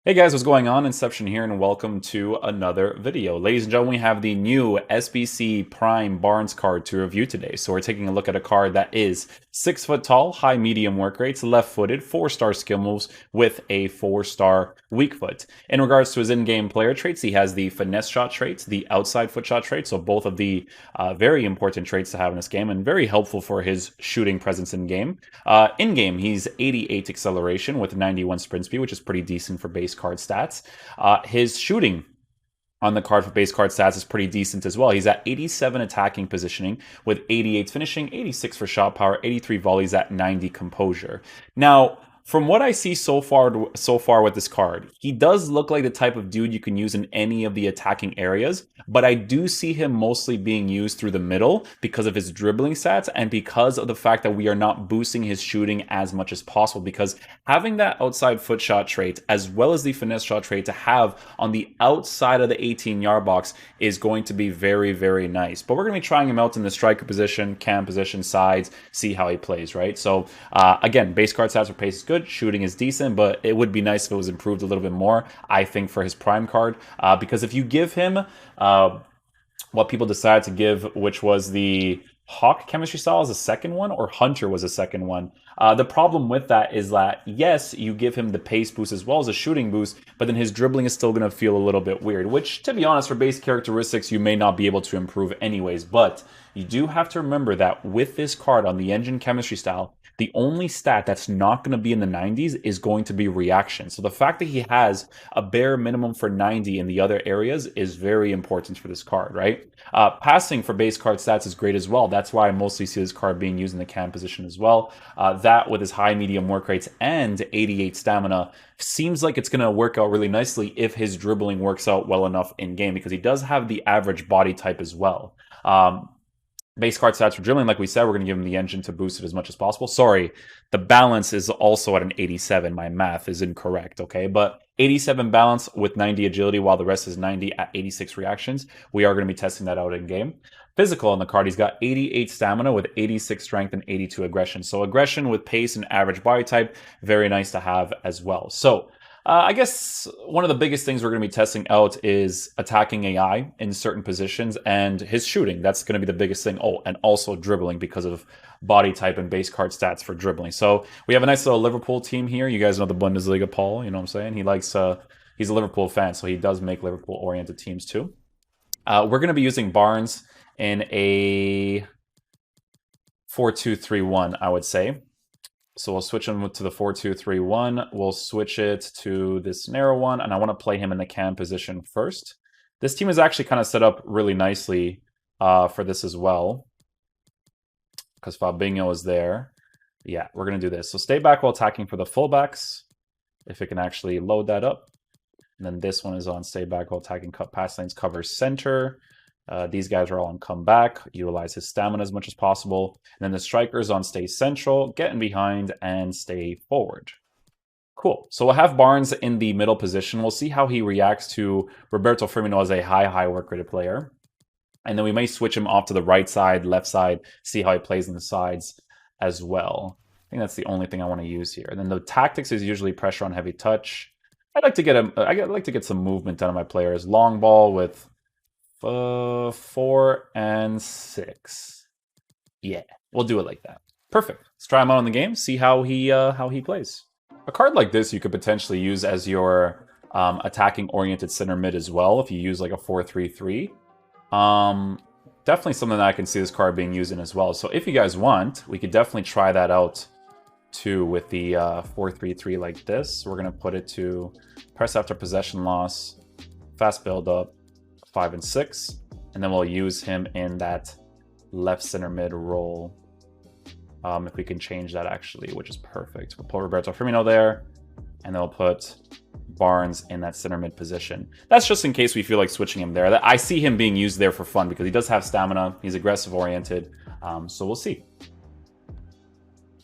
Hey guys, what's going on? Inception here, and welcome to another video. Ladies and gentlemen, we have the new SBC Prime Barnes card to review today. So we're taking a look at a card that is 6 foot tall, high medium work rates, left-footed, 4-star skill moves with a 4-star weak foot. In regards to his in-game player traits, he has the finesse shot traits, the outside foot shot traits, so both of the very important traits to have in this game and very helpful for his shooting presence in-game. In-game, he's 88 acceleration with 91 sprint speed, which is pretty decent for base card stats. His shooting on the card for base card stats is pretty decent as well. He's at 87 attacking positioning with 88 finishing, 86 for shot power, 83 volleys at 90 composure. Now, from what I see so far with this card, he does look like the type of dude you can use in any of the attacking areas, but I do see him mostly being used through the middle because of his dribbling stats and because of the fact that we are not boosting his shooting as much as possible, because having that outside foot shot trait as well as the finesse shot trait to have on the outside of the 18-yard box is going to be very, very nice. But we're going to be trying him out in the striker position, cam position, sides, see how he plays, right? So again, base card stats for pace is good, shooting is decent, but it would be nice if it was improved a little bit more, I think, for his prime card, because if you give him what people decided to give, which was the Hawk chemistry style as a second one, or Hunter was a second one. The problem with that is that, yes, you give him the pace boost as well as a shooting boost, but then his dribbling is still going to feel a little bit weird, which, to be honest, for base characteristics, you may not be able to improve anyways. But you do have to remember that with this card on the engine chemistry style, the only stat that's not going to be in the 90s is going to be reaction. So the fact that he has a bare minimum for 90 in the other areas is very important for this card, right? Passing for base card stats is great as well. That's why I mostly see this card being used in the cam position as well. That with his high medium work rates and 88 stamina seems like it's going to work out really nicely if his dribbling works out well enough in game, because he does have the average body type as well. Base card stats for dribbling, like we said, we're going to give him the engine to boost it as much as possible. Sorry, the balance is also at an 87. My math is incorrect, okay? But 87 balance with 90 agility, while the rest is 90 at 86 reactions. We are going to be testing that out in game. Physical on the card, he's got 88 stamina with 86 strength and 82 aggression. So aggression with pace and average body type, very nice to have as well. So I guess one of the biggest things we're going to be testing out is attacking AI in certain positions and his shooting. That's going to be the biggest thing. Oh, and also dribbling because of body type and base card stats for dribbling. So we have a nice little Liverpool team here. You guys know the Bundesliga, Paul. You know what I'm saying? He likes, he's a Liverpool fan, so he does make Liverpool-oriented teams too. We're going to be using Barnes in a 4-2-3-1, I would say. So we'll switch him to the 4-2-3-1. We'll switch it to this narrow one, and I want to play him in the cam position first. This team is actually kind of set up really nicely for this as well, because Fabinho is there. Yeah, we're going to do this. So stay back while attacking for the fullbacks, if it can actually load that up. And then this one is on stay back while attacking cut pass lanes, cover center. These guys are all on come back, utilize his stamina as much as possible. And then the strikers on stay central, get in behind, and stay forward. Cool. So we'll have Barnes in the middle position. We'll see how he reacts to Roberto Firmino as a high work rated player. And then we may switch him off to the right side, left side, see how he plays in the sides as well. I think that's the only thing I want to use here. And then the tactics is usually pressure on heavy touch. I'd like to get some movement done on my players. Long ball with 4 and 6. Yeah, we'll do it like that. Perfect. Let's try him out in the game, see how he plays. A card like this you could potentially use as your attacking-oriented center mid as well if you use like a 4-3-3. Definitely something that I can see this card being used in as well. So if you guys want, we could definitely try that out too with the 4-3-3 like this. We're going to put it to press after possession loss, fast build up, 5 and 6, and then we'll use him in that left center mid role. If we can change that actually, which is perfect. We'll put Roberto Firmino there, and then we'll put Barnes in that center mid position. That's just in case we feel like switching him there. I see him being used there for fun because he does have stamina. He's aggressive oriented, so we'll see.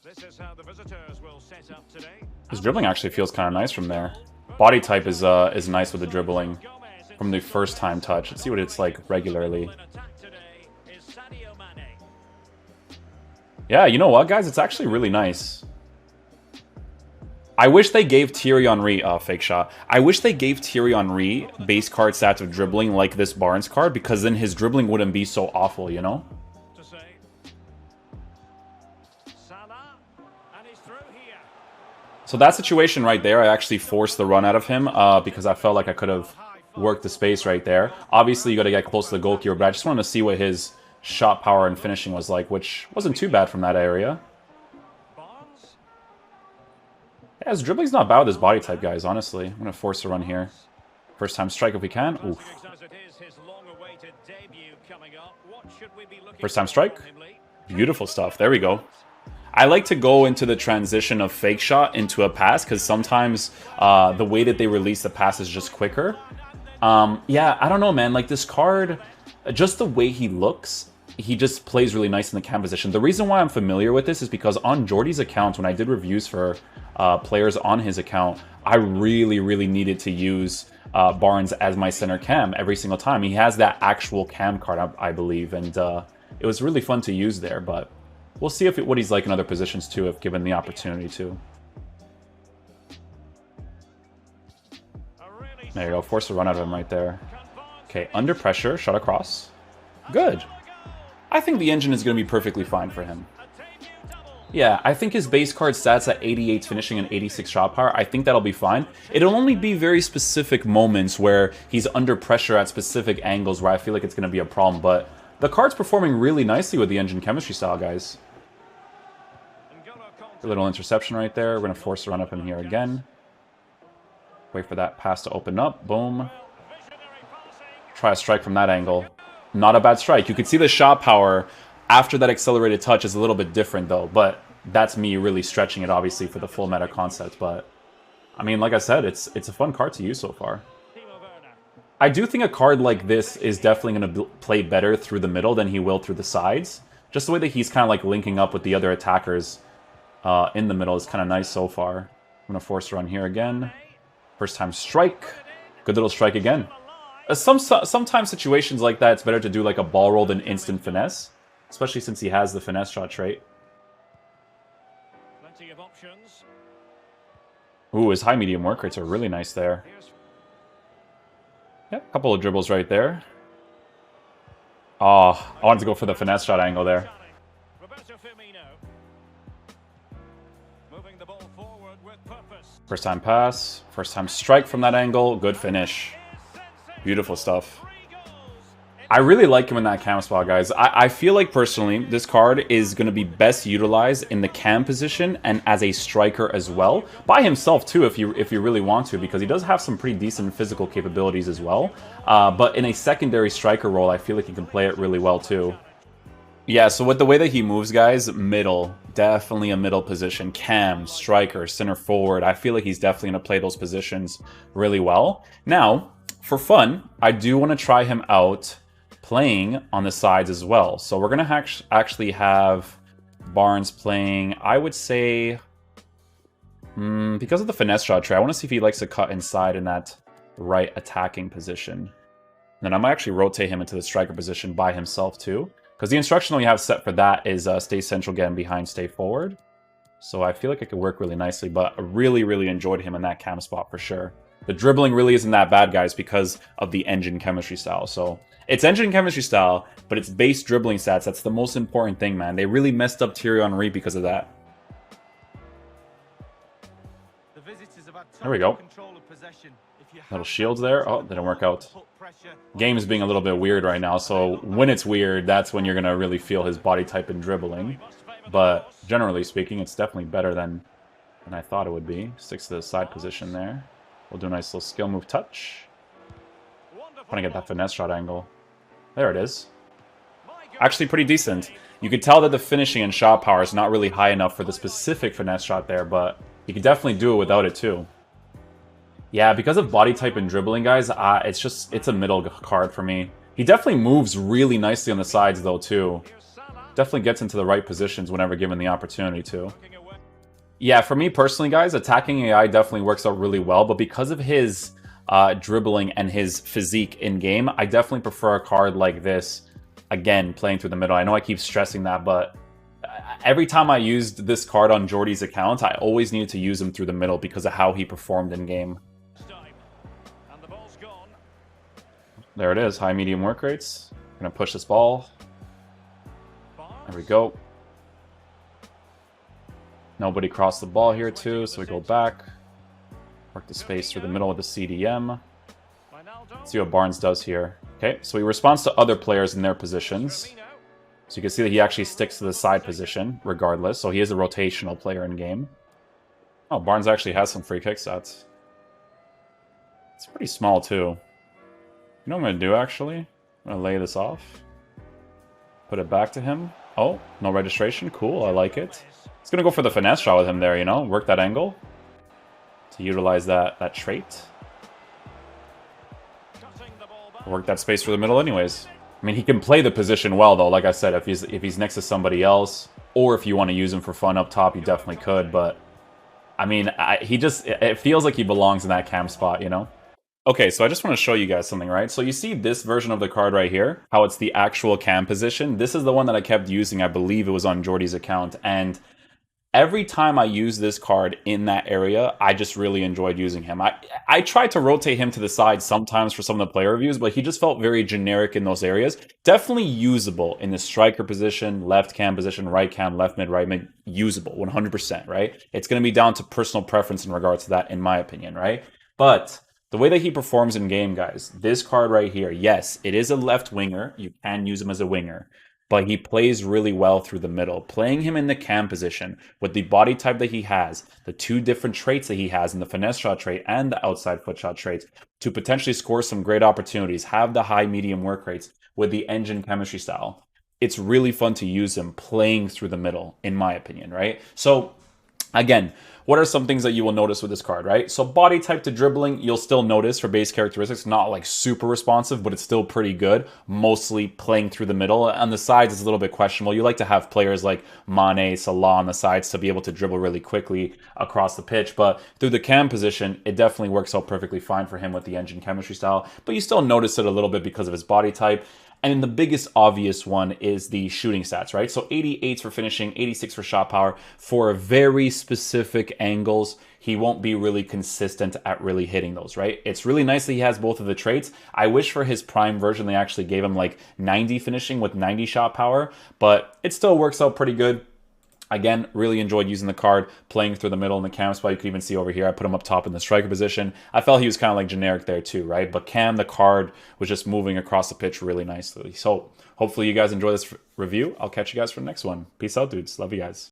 This is how the visitors will set up today. His dribbling actually feels kind of nice from there. Body type is nice with the dribbling from the first time touch. Let's see what it's like regularly. Yeah, you know what, guys? It's actually really nice. I wish they gave Thierry Henry fake shot. I wish they gave Thierry Henry base card stats of dribbling like this Barnes card, because then his dribbling wouldn't be so awful, you know? So that situation right there, I actually forced the run out of him because I felt like I could have worked the space right there. Obviously, you got to get close to the goalkeeper, but I just wanted to see what his shot power and finishing was like, which wasn't too bad from that area. Yeah, his dribbling's not bad with his body type, guys, honestly. I'm going to force a run here. First time strike if we can. Oof. First time strike. Beautiful stuff. There we go. I like to go into the transition of fake shot into a pass, because sometimes the way that they release the pass is just quicker. Yeah, I don't know, man. Like, this card, just the way he looks, he just plays really nice in the cam position. The reason why I'm familiar with this is because on Jordy's account, when I did reviews for players on his account, I really needed to use Barnes as my center cam every single time. He has that actual cam card, I believe, and it was really fun to use there, but we'll see what he's like in other positions too, if given the opportunity to. There you go, force a run out of him right there. Okay, under pressure, shot across. Good. I think the engine is going to be perfectly fine for him. Yeah, I think his base card stats at 88 finishing and 86 shot power, I think that'll be fine. It'll only be very specific moments where he's under pressure at specific angles where I feel like it's going to be a problem, but the card's performing really nicely with the engine chemistry style, guys. A little interception right there. We're going to force a run up him here again. Wait for that pass to open up. Boom. Try a strike from that angle. Not a bad strike. You could see the shot power after that accelerated touch is a little bit different, though. But that's me really stretching it, obviously, for the full meta concept. But, I mean, like I said, it's a fun card to use so far. I do think a card like this is definitely going to play better through the middle than he will through the sides. Just the way that he's kind of like linking up with the other attackers in the middle is kind of nice so far. I'm going to force a run here again. First time strike. Good little strike again. Sometimes situations like that, it's better to do like a ball roll than instant finesse. Especially since he has the finesse shot trait. Plenty of options. Ooh, his high-medium work rates are really nice there. Yeah, a couple of dribbles right there. Oh, I wanted to go for the finesse shot angle there. First time pass, first time strike from that angle, good finish. Beautiful stuff. I really like him in that cam spot, guys. I feel like, personally, this card is going to be best utilized in the cam position and as a striker as well. By himself, too, if you really want to, because he does have some pretty decent physical capabilities as well. But in a secondary striker role, I feel like he can play it really well, too. Yeah, so with the way that he moves, guys, middle, definitely a middle position. Cam, striker, center forward. I feel like he's definitely going to play those positions really well. Now, for fun, I do want to try him out playing on the sides as well. So we're going to actually have Barnes playing, I would say, because of the finesse shot tray, I want to see if he likes to cut inside in that right attacking position. And then I might actually rotate him into the striker position by himself too. Because the instruction we have set for that is stay central, get him behind, stay forward. So I feel like it could work really nicely, but I really enjoyed him in that cam spot for sure. The dribbling really isn't that bad, guys, because of the engine chemistry style. So it's engine chemistry style, but it's base dribbling stats. That's the most important thing, man. They really messed up Thierry Henry because of that. There we go. Little shields there. Oh, didn't work out. Game is being a little bit weird right now, so when it's weird, that's when you're going to really feel his body type and dribbling. But generally speaking, it's definitely better than I thought it would be. Sticks to the side position there. We'll do a nice little skill move touch. Trying to get that finesse shot angle. There it is. Actually pretty decent. You could tell that the finishing and shot power is not really high enough for the specific finesse shot there, but you could definitely do it without it too. Yeah, because of body type and dribbling, guys, it's a middle card for me. He definitely moves really nicely on the sides though too. Definitely gets into the right positions whenever given the opportunity to. Yeah, for me personally, guys, attacking AI definitely works out really well, but because of his dribbling and his physique in-game, I definitely prefer a card like this, again, playing through the middle. I know I keep stressing that, but every time I used this card on Jordy's account, I always needed to use him through the middle because of how he performed in game. And the ball's gone. There it is, high medium work rates. Gonna push this ball. There we go. Nobody crossed the ball here too, so we go back. Work the space through the middle with the CDM. See what Barnes does here. Okay, so he responds to other players in their positions. So you can see that he actually sticks to the side position, regardless. So he is a rotational player in game. Oh, Barnes actually has some free kick sets. It's pretty small, too. You know what I'm going to do, actually? I'm going to lay this off. Put it back to him. Oh, no registration. Cool, I like it. It's going to go for the finesse shot with him there, you know? Work that angle to utilize that trait. Work that space for the middle anyways. I mean, he can play the position well, though. Like I said, if he's next to somebody else, or if you want to use him for fun up top, you definitely could. But, I mean, it feels like he belongs in that cam spot, you know? Okay, so I just want to show you guys something, right? So you see this version of the card right here, how it's the actual cam position. This is the one that I kept using. I believe it was on Jordy's account. And every time I use this card in that area, I just really enjoyed using him. I tried to rotate him to the side sometimes for some of the player reviews, but he just felt very generic in those areas. Definitely usable in the striker position, left cam position, right cam, left mid, right mid. Usable, 100%, right? It's going to be down to personal preference in regards to that, in my opinion, right? But the way that he performs in game, guys, this card right here, yes, it is a left winger. You can use him as a winger. But he plays really well through the middle. Playing him in the cam position with the body type that he has, the two different traits that he has in the finesse shot trait and the outside foot shot traits to potentially score some great opportunities, have the high medium work rates with the engine chemistry style. It's really fun to use him playing through the middle, in my opinion, right? So, again, what are some things that you will notice with this card, right? So body type to dribbling, you'll still notice for base characteristics, not like super responsive, but it's still pretty good. Mostly playing through the middle. On the sides, it's a little bit questionable. You like to have players like Mane, Salah on the sides to be able to dribble really quickly across the pitch. But through the cam position, it definitely works out perfectly fine for him with the engine chemistry style. But you still notice it a little bit because of his body type. And the biggest obvious one is the shooting stats, right? So 88 for finishing, 86 for shot power. For very specific angles, he won't be really consistent at really hitting those, right? It's really nice that he has both of the traits. I wish for his prime version, they actually gave him like 90 finishing with 90 shot power, but it still works out pretty good. Again, really enjoyed using the card, playing through the middle in the cam spot. You can even see over here, I put him up top in the striker position. I felt he was kind of like generic there too, right? But Cam, the card, was just moving across the pitch really nicely. So hopefully you guys enjoy this review. I'll catch you guys for the next one. Peace out, dudes. Love you guys.